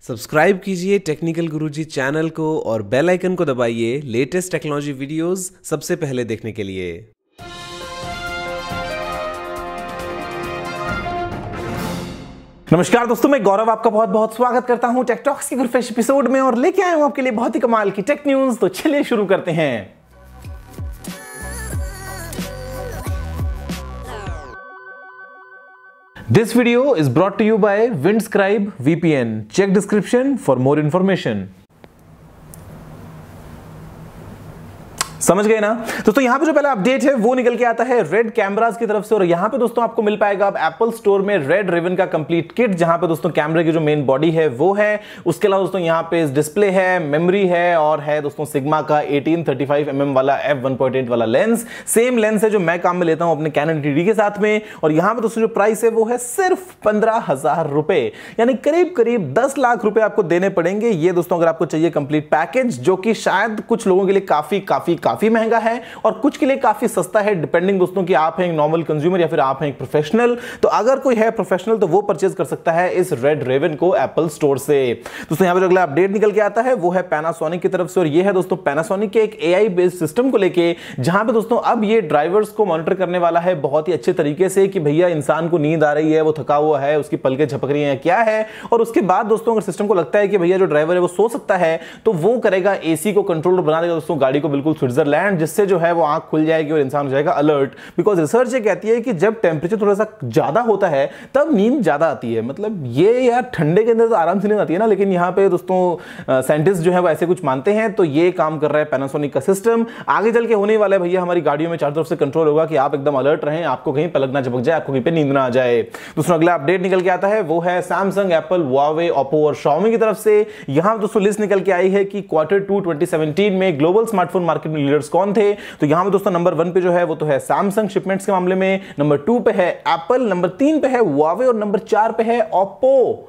Subscribe कीजिए technical गुरुजी channel को और बेल आइकन को दबाइए लेटेस्ट टेक्नोलॉजी वीडियोस सबसे पहले देखने के लिए। नमस्कार दोस्तों, मैं गौरव आपका बहुत बहुत स्वागत करता हूं टेक टॉक्स के फ्रेश एपिसोड में और लेके आया हूं आपके लिए बहुत ही कमाल की टेक न्यूज। तो चलिए शुरू करते हैं। This video is brought to you by Windscribe VPN. Check description for more information. समझ गए ना दोस्तों। यहां पे जो पहला अपडेट है वो निकल के आता है रेड कैमरास की तरफ से और यहां पे दोस्तों आपको मिल पाएगा अब एप्पल स्टोर में रेड रिवन का कंप्लीट किट, जहां पे दोस्तों कैमरे की जो मेन बॉडी है वो है, उसके अलावा दोस्तों यहां पे डिस्प्ले है, मेमोरी है और है दोस्तों सिग्मा का 18-35mm वाला f1.8 वाला लेंस। सेम लेंस है जो मैं काम में लेता हूं अपने कैनन D के साथ में। और यहां पे दोस्तों जो प्राइस है वो है सिर्फ 15,000 रुपए, यानी करीब करीब 10 लाख रुपए आपको देने पड़ेंगे। ये दोस्तों अगर आपको चाहिए कंप्लीट पैकेज, जो कि शायद कुछ लोगों के लिए काफी महंगा है और कुछ के लिए काफी सस्ता है, डिपेंडिंग दोस्तों कि आप हैं एक नॉर्मल कंज्यूमर या फिर आप हैं एक प्रोफेशनल। तो अगर कोई है प्रोफेशनल तो वो परचेज कर सकता है इस रेड रेवन को एप्पल स्टोर से। दोस्तों यहां पर अगला अपडेट निकल के आता है वो है पैनासोनिक की तरफ से और ये है दोस्तों पैनासोनिक के एक AI बेस्ड सिस्टम को लेके, जहां पे दोस्तों अब ये ड्राइवर्स को मॉनिटर करने वाला है बहुत ही अच्छे तरीके से कि भैया इंसान को नींद आ रही है, वो थका हुआ है, उसकी पलकें झपक रही हैं, क्या है। और उसके बाद दोस्तों अगर सिस्टम को लगता है कि भैया जो ड्राइवर है वो सो सकता है तो वो करेगा AC को कंट्रोल बना देगा दोस्तों गाड़ी को बिल्कुल स्विट्जरलैंड, जिससे जो है वो आंख खुल जाएगी और इंसान हो जाएगा अलर्ट। बिकॉज रिसर्च ये कहती है कि जब टेंपरेचर थोड़ा सा ज्यादा होता है तब नींद ज्यादा आती है। मतलब ये यार ठंडे के अंदर तो आराम से नींद आती है ना, लेकिन यहाँ पे दोस्तों साइंटिस्ट जो है वो ऐसे कुछ मानते हैं। तो ये काम कर रहा है पैनासोनिक का सिस्टम। आगे चल के होने वाला है भैया हमारी गाड़ियों में चारों तरफ से कंट्रोल होगा कि आप एकदम अलर्ट रहें, आपको कहीं पलक ना झपक जाए, आपको कहीं पे नींद ना आ जाए। दूसरा अगला अपडेट निकल के आता है वो है सैमसंग, एप्पल, हुआवे, ओप्पो और शाओमी की तरफ से। यहां दोस्तों लिस्ट निकल के आई है कि Q2 2017 में ग्लोबल स्मार्टफोन मार्केट में लीडर्स कौन थे। तो यहां पे दोस्तों नंबर 1 पे जो है वो तो है सैमसंग शिपमेंट्स के मामले में, नंबर 2 पे है एप्पल, नंबर 3 पे है हुआवे और नंबर 4 पे है ओप्पो।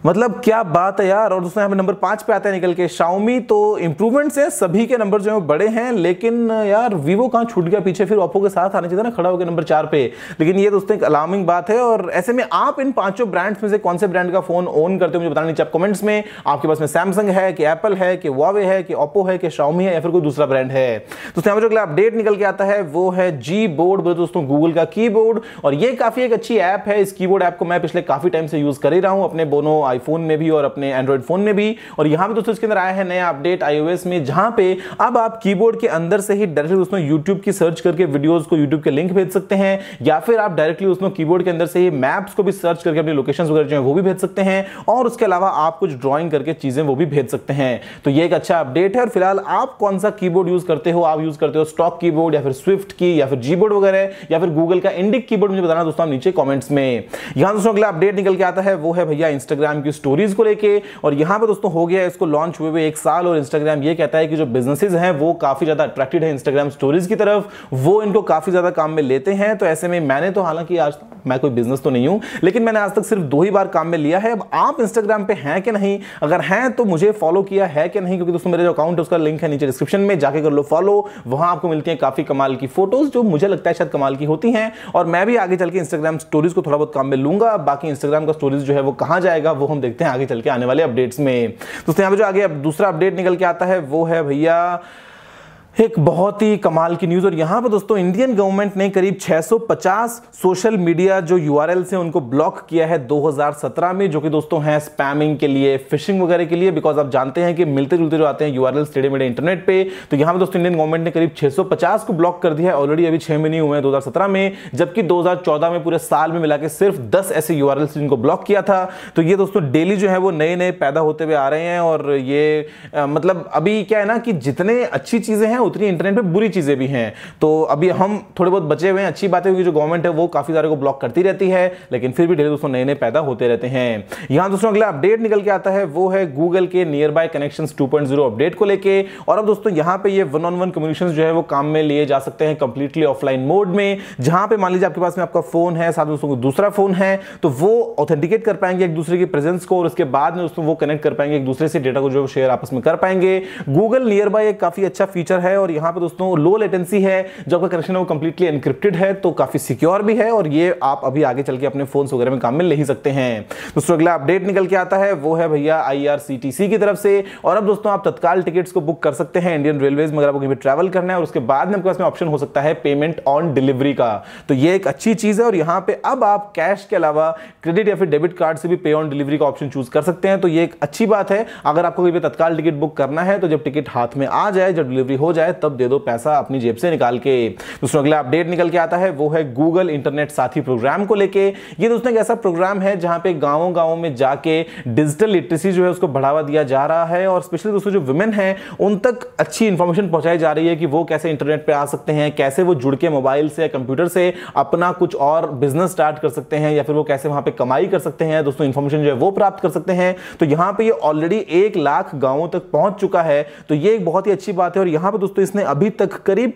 मतलब क्या बात है यार। और दोस्तों यहाँ पे नंबर 5 पे आता है निकल के शाओमी। तो इंप्रूवमेंट्स है, सभी के नंबर जो है बड़े हैं, लेकिन यार वीवो कहाँ छूट गया पीछे, फिर ओप्पो के साथ आना चाहिए ना खड़ा होकर नंबर 4 पे। लेकिन ये दोस्तों एक अलार्मिंग बात है। और ऐसे में आप इन पांचों ब्रांड्स में से कौन से ब्रांड का फोन ओन करते हो मुझे बताना नीचे आप कमेंट्स में। आपके पास में सैमसंग है कि एप्पल है कि हुआवे है कि ओप्पो है कि शाओमी है या फिर कोई दूसरा ब्रांड है। दोस्तों यहाँ पर जो अगला अपडेट निकल के आता है वो है जी बोर्ड, दोस्तों गूगल का कीबोर्ड। और ये काफी एक अच्छी ऐप है। इस कीबोर्ड ऐप को मैं पिछले काफी टाइम से यूज कर ही रहा हूं अपने दोनों आईफोन में भी और अपने एंड्रॉइड फोन में भी। और यहां पे दोस्तों इसके अंदर आया है नया अपडेट iOS में, जहां पे अब आप कीबोर्ड के अंदर से ही डायरेक्टली दोस्तों YouTube की सर्च करके वीडियोस को YouTube के लिंक भेज सकते हैं, या फिर आप डायरेक्टली उसमें कीबोर्ड के अंदर से ही मैप्स को भी सर्च करके अपनी लोकेशंस वगैरह जो है वो भी भेज सकते हैं। और उसके अलावा आप कुछ ड्राइंग करके चीजें वो भी भेज सकते हैं। तो ये एक अच्छा अपडेट है। और फिलहाल आप कौन सा कीबोर्ड यूज करते हो? आप यूज करते हो स्टॉक कीबोर्ड या फिर स्विफ्ट की या फिर जीबोर्ड वगैरह या फिर गूगल का इंडिक कीबोर्ड? मुझे बताना दोस्तों नीचे कमेंट्स में। यहां दोस्तों अगला अपडेट निकल के आता है वो है भैया इंस्टाग्राम की स्टोरीज को लेके। और यहां पे दोस्तों हो गया इसको लॉन्च हुए 1 साल और इंस्टाग्राम ये कहता है कि जो बिजनेसेस हैं वो काफी ज्यादा अट्रैक्टेड है इंस्टाग्राम स्टोरीज की तरफ, वो इनको काफी ज्यादा काम में लेते हैं। तो ऐसे में मैंने तो, हालांकि आज मैं कोई बिजनेस तो नहीं हूं, लेकिन मैंने आज तक सिर्फ 2 ही बार काम में लिया है। अब आप इंस्टाग्राम पे हैं कि नहीं, अगर हैं तो मुझे फॉलो किया है कि नहीं, क्योंकि दोस्तों मेरे जो अकाउंट है उसका लिंक है नीचे डिस्क्रिप्शन में, जाके कर लो फॉलो। वहां आपको मिलती है काफी कमाल की फोटोज जो मुझे लगता है शायद कमाल की होती हैं। और मैं भी आगे चल के इंस्टाग्राम स्टोरीज को थोड़ा बहुत काम में लूंगा। बाकी इंस्टाग्राम का स्टोरीज जो है वो कहां जाएगा वो हम देखते हैं आगे चल के आने वाले अपडेट्स में। दोस्तों यहाँ पे जो आगे अब दूसरा अपडेट निकल के आता है वो है भैया एक बहुत ही कमाल की न्यूज। और यहां पर दोस्तों इंडियन गवर्नमेंट ने करीब 650 सोशल मीडिया जो URLs हैं उनको ब्लॉक किया है 2017 में, जो कि दोस्तों हैं स्पैमिंग के लिए, फिशिंग वगैरह के लिए। बिकॉज आप जानते हैं कि मिलते जुलते जो आते हैं URLs टेढ़े मेढ़े इंटरनेट पे। तो यहां पर दोस्तों इंडियन गवर्नमेंट ने करीब 650 को ब्लॉक कर दिया है ऑलरेडी। अभी 6 महीने हुए हैं 2017 में, जबकि 2014 में पूरे साल में मिला के सिर्फ 10 ऐसे URLs जिनको ब्लॉक किया था। तो ये दोस्तों डेली जो है वो नए नए पैदा होते हुए आ रहे हैं। और ये मतलब अभी क्या है ना कि जितने अच्छी चीजें हैं उतनी इंटरनेट पे बुरी चीजें भी हैं। तो अभी हम थोड़े बहुत बचे हुए हैं। अच्छी बात है कि जो गवर्नमेंट है वो काफी सारे को ब्लॉक करती रहती है, लेकिन फिर भी डेली दोस्तों नए नए पैदा होते रहते हैं। यहां दोस्तों अगला अपडेट निकल के आता है वो है गूगल के नियर बाय कनेक्शंस 2.0 अपडेट को लेके। और अब दोस्तों यहां पे ये वन ऑन वन कम्युनिकेशंस जो है वो काम में लिए जा सकते हैं कंप्लीटली ऑफलाइन मोड में। जहां पे मान लीजिए आपके पास में आपका फोन है, साथ दोस्तों को दूसरा फोन है, तो वो ऑथेंटिकेट कर पाएंगे एक दूसरे की प्रेजेंस को और उसके बाद में दोस्तों वो कनेक्ट कर पाएंगे एक दूसरे से, डेटा को जो शेयर आपस में कर पाएंगे। गूगल नियर बाय एक काफी अच्छा फीचर है है और यहाँ पे दोस्तों लो लेटेंसी है, जो आपका कनेक्शन है वो कंप्लीटली एनक्रिप्टेड है, तो काफी सिक्योर भी है और ये आप अभी आगे चल के अपने फोन्स वगैरह में काम में ले ही सकते हैं। दोस्तों अगला अपडेट निकल के आता है वो है भैया IRCTC की तरफ से, और अब दोस्तों आप तत्काल टिकट्स को बुक कर सकते हैं इंडियन रेलवेज में अगर आपको कहीं पे ट्रैवल करना है, और उसके बाद में आपके पास में ऑप्शन हो सकता है पेमेंट ऑन डिलीवरी का। तो ये एक अच्छी चीज है और यहाँ पे अब आप कैश के अलावा क्रेडिट या फिर डेबिट कार्ड से भी पे ऑन डिलीवरी का ऑप्शन चूज कर सकते हैं। तो ये एक अच्छी बात है, अगर आपको कहीं पे तत्काल टिकट बुक करना है तो जब टिकट हाथ में आ जाए, जब डिलीवरी हो जाए, तब दे दो पैसा अपनी जेब से निकाल के। दोस्तों अगला अपडेट निकल के आता है वो है गूगल इंटरनेट साथी प्रोग्राम को लेके। ये दोस्तों एक ऐसा प्रोग्राम है जहां पे गांवों में जाके डिजिटल लिटरेसी जो है उसको बढ़ावा दिया जा रहा है, और स्पेशली दोस्तों जो वुमेन हैं उन तक अच्छी इंफॉर्मेशन पहुंचाई जा रही है कि वो कैसे इंटरनेट पे आ सकते हैं, कैसे वो जुड़ के मोबाइल से या कंप्यूटर से अपना कुछ और बिजनेस स्टार्ट कर सकते हैं, या फिर वो कैसे वहां पे कमाई कर सकते हैं। दोस्तों इंफॉर्मेशन जो है वो प्राप्त कर सकते हैं। तो यहां पे ये ऑलरेडी 1 लाख गांवों तक पहुंच चुका है, तो ये एक बहुत ही अच्छी बात है। और यहां पे दोस्तों इसने अभी तक करीब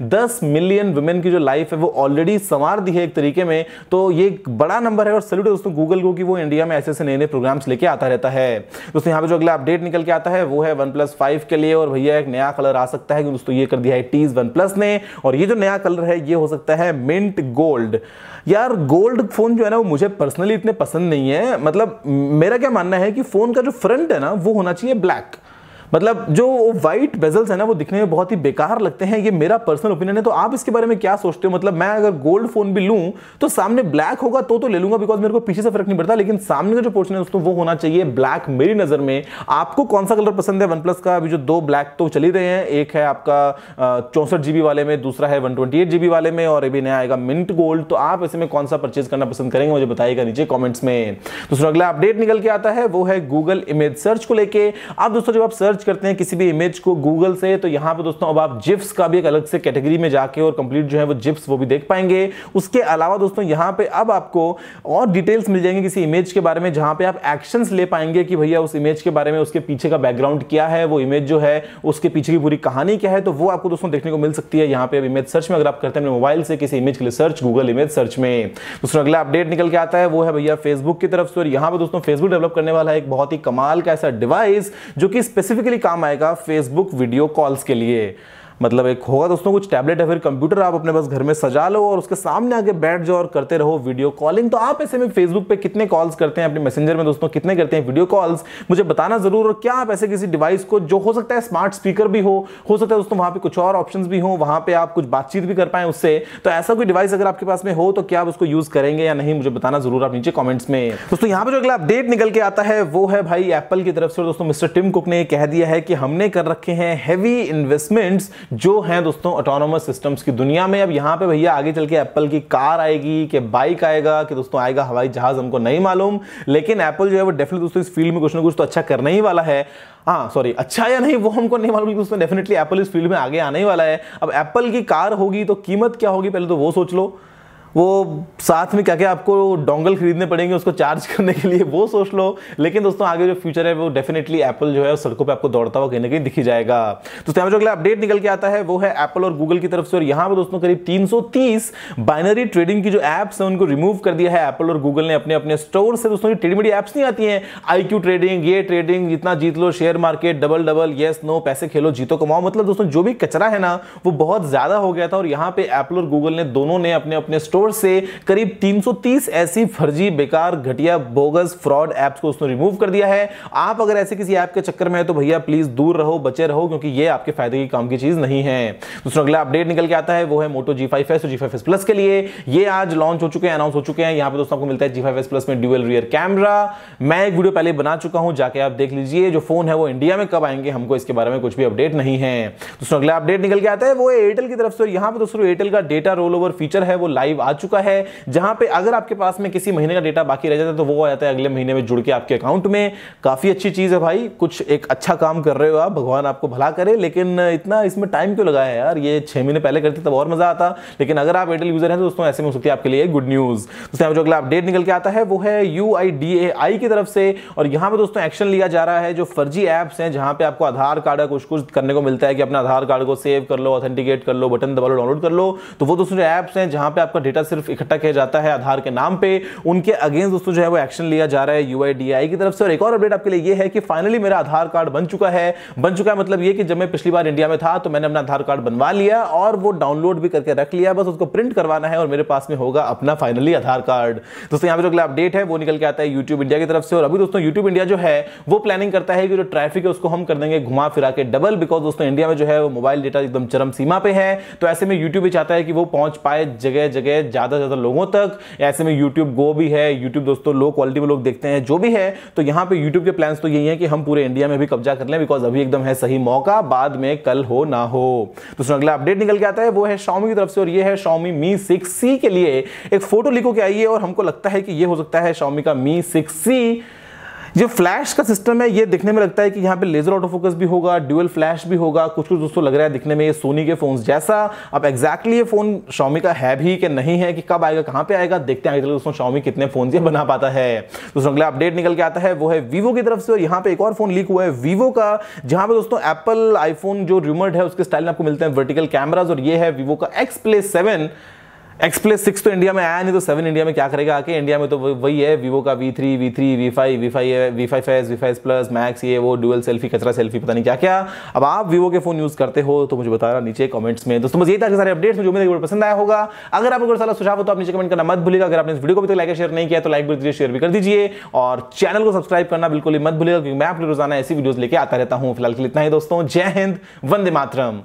10 मिलियन वुमेन की जो लाइफ है वो ऑलरेडी संवार दी है एक तरीके में। तो ये एक बड़ा नंबर है और सैल्यूट है दोस्तों गूगल को कि वो इंडिया में ऐसे नए प्रोग्राम्स लेके आता रहता है। दोस्तों यहां पे जो अगला अपडेट निकल के आता है वो है OnePlus 5 के लिए, और भैया एक नया कलर आ सकता है, दोस्तों ये कर दिया है टीज OnePlus ने, और ये जो नया कलर है ये हो सकता है मिंट गोल्ड। यार गोल्ड फोन जो है ना वो मुझे पर्सनली इतने पसंद नहीं है, मतलब मेरा क्या मानना है कि फोन का जो फ्रंट है ना वो होना चाहिए ब्लैक, मतलब जो व्हाइट बेजल्स है ना वो दिखने में बहुत ही बेकार लगते हैं। ये मेरा पर्सनल ओपिनियन है, तो आप इसके बारे में क्या सोचते हो? मतलब मैं अगर गोल्ड फोन भी लूं तो सामने ब्लैक होगा तो ले लूंगा, बिकॉज मेरे को पीछे से फर्क नहीं पड़ता, लेकिन सामने का जो पोर्शन है दोस्तों वो होना चाहिए ब्लैक मेरी नजर में। आपको कौन सा कलर पसंद है OnePlus का? अभी जो 2 ब्लैक तो चल ही रहे हैं, एक है आपका 64 GB वाले में, दूसरा है 128 GB वाले में, और अभी नया आएगा मिंट गोल्ड। तो आप ऐसे में कौन सा परचेज करना पसंद करेंगे मुझे बताइएगा नीचे कॉमेंट्स में। दूसरा अगला अपडेट निकल के आता है वो है गूगल इमेज सर्च को लेके। आप दोस्तों जब आप सर्च करते हैं किसी भी इमेज को गूगल से, तो यहां पे दोस्तों अब आप जिफ्स का भी एक अलग से कैटेगरी में जाके और कंप्लीट जो है वो जिफ्स वो भी देख पाएंगे। उसके अलावा दोस्तों यहां पे अब आपको और डिटेल्स मिल जाएंगे किसी इमेज के बारे में, जहां पे आप एक्शंस ले पाएंगे कि भैया उस इमेज के बारे में, उसके पीछे का बैकग्राउंड क्या है, वो इमेज जो है उसके पीछे की पूरी कहानी क्या है, तो वो आपको दोस्तों देखने को मिल सकती है यहां पे अब इमेज सर्च में। अगर आप करते हैं अपने मोबाइल से किसी इमेज के लिए सर्च गूगल इमेज सर्च में। दूसरा अगला अपडेट निकल के आता है वो है भैया फेसबुक की तरफ से, और यहां पे दोस्तों फेसबुक डेवलप करने वाला है एक बहुत ही कमाल का ऐसा डिवाइस जो कि स्पेसिफिकली काम आएगा फेसबुक वीडियो कॉल्स के लिए। मतलब एक होगा दोस्तों कुछ टैबलेट या फिर कंप्यूटर आप अपने बस घर में सजा लो और उसके सामने आके बैठ जाओ और करते रहो वीडियो कॉलिंग। तो आप ऐसे में फेसबुक पे कितने कॉल्स करते हैं, अपने मैसेंजर में दोस्तों कितने करते हैं वीडियो कॉल्स, मुझे बताना जरूर। और क्या आप ऐसे किसी डिवाइस को, जो हो सकता है स्मार्ट स्पीकर भी हो सकता है दोस्तों वहां पे कुछ और ऑप्शंस भी हो, वहां पे आप कुछ बातचीत भी कर पाए उससे, तो ऐसा कोई डिवाइस अगर आपके पास में हो तो क्या आप उसको यूज करेंगे या नहीं, मुझे बताना जरूर आप नीचे कॉमेंट्स में। दोस्तों यहाँ पे जो अगला अपडेट निकल के आता है वो है भाई एप्पल की तरफ से। दोस्तों मिस्टर टिम कुक ने कह दिया है कि हमने कर रखे हैं हैवी इन्वेस्टमेंट्स जो हैं दोस्तों ऑटोनोमस सिस्टम्स की दुनिया में। अब यहां पे भैया आगे चल के एप्पल की कार आएगी कि बाइक आएगा कि दोस्तों आएगा हवाई जहाज, हमको नहीं मालूम, लेकिन एप्पल जो है वो डेफिनेटली दोस्तों इस फील्ड में कुछ ना कुछ तो अच्छा करने ही वाला है। हाँ सॉरी, अच्छा या नहीं वो हमको नहीं मालूम, दोस्तों डेफिनेटली एप्पल इस फील्ड में आगे आने ही वाला है। अब एप्पल की कार होगी तो कीमत क्या होगी पहले तो वो सोच लो, वो साथ में क्या क्या आपको डोंगल खरीदने पड़ेंगे उसको चार्ज करने के लिए, वो सोच लो। लेकिन दोस्तों आगे जो फ्यूचर है वो डेफिनेटली एप्पल जो है सड़कों पे आपको दौड़ता हुआ कहीं ना कहीं दिख ही जाएगा। दोस्तों यहाँ पे जो अगला अपडेट निकल के आता है वो है एप्पल और गूगल की तरफ से, और यहाँ पे दोस्तों करीब 330 बाइनरी ट्रेडिंग की जो एप्स है उनको रिमूव कर दिया है एप्पल और गूगल ने अपने अपने स्टोर से। दोस्तों टेढ़ी मेढ़ी एप्स नहीं आती हैं, IQ ट्रेडिंग, ये ट्रेडिंग, जितना जीत लो, share market, double, yes no, पैसे खेलो जीतो कमाओ, मतलब दोस्तों जो भी कचरा है ना वो बहुत ज्यादा हो गया था। और यहाँ पे एप्पल और गूगल ने दोनों ने अपने अपने स्टोर से करीब 330 ऐसी फर्जी, बेकार, घटिया, बोगस, फ्रॉड एप्स को उसने रिमूव कर दिया है। आप अगर ऐसे किसी ऐप के चक्कर में है तो भैया प्लीज दूर रहो, बचे रहो, क्योंकि ये आपके फायदे की काम की चीज नहीं है। दूसरा अगला अपडेट निकल के आता है वो है मोटो G5s और G5s Plus के लिए। ये आज लॉन्च हो चुके हैं, अनाउंस हो चुके हैं। यहाँ पे दोस्तों आपको मिलता है G5s Plus में ड्यूअल रियर कैमरा। मैं एक वीडियो पहले बना चुका हूं, जाके आप देख लीजिए। जो फोन है वो इंडिया में कब आएंगे हमको इसके बारे में कुछ भी अपडेट नहीं है। दूसरा अगला अपडेट निकल के आता है वो है एयरटेल की तरफ से। यहाँ पे दोस्तों एयरटेल का डेटा रोल ओवर फीचर है वो लाइव आ चुका है, जहां पे अगर आपके पास में किसी महीने का डेटा बाकी रह जाता है तो वो आ जाता है अगले महीने में जुड़ के आपके अकाउंट में। काफी अच्छी चीज है भाई, कुछ एक अच्छा काम कर रहे हो आप, भगवान आपको भला करे। लेकिन इतना इसमें टाइम क्यों लगाया है यार, ये 6 महीने पहले करते तब और मजा आता। लेकिन अगर आप एयरटेल यूजर हैं तो दोस्तों ऐसे में हो सकती है आपके लिए गुड न्यूज। तो जो अगला अपडेट निकल के आता है वो है UIDAI की तरफ से, और यहां पे दोस्तों एक्शन लिया जा रहा है जो फर्जी एप्स हैं जहां पे आपको आधार कार्ड का कुछ करने को मिलता है कि अपना आधार कार्ड को सेव कर लो, ऑथेंटिकेट कर लो, बटन दबा लो, डाउनलोड कर लो। तो वो दोस्तों जो एप्स हैं जहां पे आपका डेटा डेटा सिर्फ इकट्ठा किया जाता है आधार के नाम पे, उनके अगेंस्ट दोस्तों जो है वो एक्शन लिया जा रहा है UIDAI की तरफ से। और एक और अपडेट आपके लिए ये है कि फाइनली मेरा आधार कार्ड बन चुका है मतलब ये कि जब मैं पिछली बार इंडिया में था तो मैंने अपना आधार कार्ड बनवा लिया और वो डाउनलोड भी करके रख लिया, बस उसको प्रिंट करवाना है और मेरे पास में होगा अपना फाइनली आधार कार्ड। दोस्तों यहाँ पे जो अगला अपडेट है वो निकल के आता है YouTube इंडिया की तरफ से। और अभी दोस्तों YouTube इंडिया जो है वो प्लानिंग करता है कि जो ट्रैफिक है उसको हम कर देंगे घुमा फिरा के डबल, बिकॉज दोस्तों इंडिया में जो है वो मोबाइल डेटा एकदम चरम सीमा पे है। तो ऐसे में YouTube भी चाहता है कि वो पहुंच पाए जगह जगह ज्यादा से ज्यादा लोगों तक। ऐसे में YouTube Go भी है, YouTube दोस्तों लो क्वालिटी में लोग देखते हैं जो भी है। तो यहाँ पे YouTube के प्लान्स तो यही है कि हम पूरे इंडिया में भी कब्जा कर लें, बिकॉज अभी एकदम है सही मौका, बाद में कल हो ना हो। दोस्तों अगला अपडेट निकल के आता है वो है Xiaomi की तरफ से। और ये है Xiaomi Mi 6C के लिए एक फोटो लीक होके आई है और हमको लगता है कि ये हो सकता है Xiaomi का Mi 6C। जो फ्लैश का सिस्टम है ये दिखने में लगता है कि यहाँ पे लेजर ऑटो फोकस भी होगा, ड्यूअल फ्लैश भी होगा, कुछ कुछ दोस्तों लग रहा है दिखने में ये सोनी के फोन जैसा। अब एग्जैक्टली ये फोन Xiaomi का है भी कि नहीं है, कि कब आएगा कहां पे आएगा देखते हैं दोस्तों Xiaomi कितने फोन ये बना पाता है। दोस्तों अगला अपडेट निकल के आता है वो है Vivo की तरफ से। और यहाँ पे एक और फोन लीक हुआ है Vivo का, जहां पे दोस्तों एप्पल आईफोन जो रूमर्ड है उसके स्टाइल में आपको मिलते हैं वर्टिकल कैमराज। और ये है Vivo का X Play 6 तो इंडिया में आया नहीं, तो 7 इंडिया में क्या करेगा आके। इंडिया में तो वही है Vivo का V3, V5, V5S, V5 Plus, Max, ये वो डुअल सेल्फी, कचरा सेल्फी, पता नहीं क्या क्या। अब आप Vivo के फोन यूज करते हो तो मुझे बताना नीचे कमेंट्स में। दोस्तों बस ये था कि सारे अपडेट्स मुझे उम्मीद है पसंद आया होगा। अगर आपको कोई सलाह सुझाव हो तो आप नीचे कमेंट करना मत भूलिएगा। अगर आपने इस वीडियो को भी लाइक शेयर नहीं किया तो लाइक भी दीजिए, शेयर भी कर दीजिए और चैनल को सब्सक्राइब करना बिल्कुल ही मत भूलिएगा, क्योंकि मैं आपके रोजाना ऐसी वीडियोस लेके आता रहता हूं। फिलहाल के लिए इतना ही दोस्तों, जय हिंद, वंदे मातरम।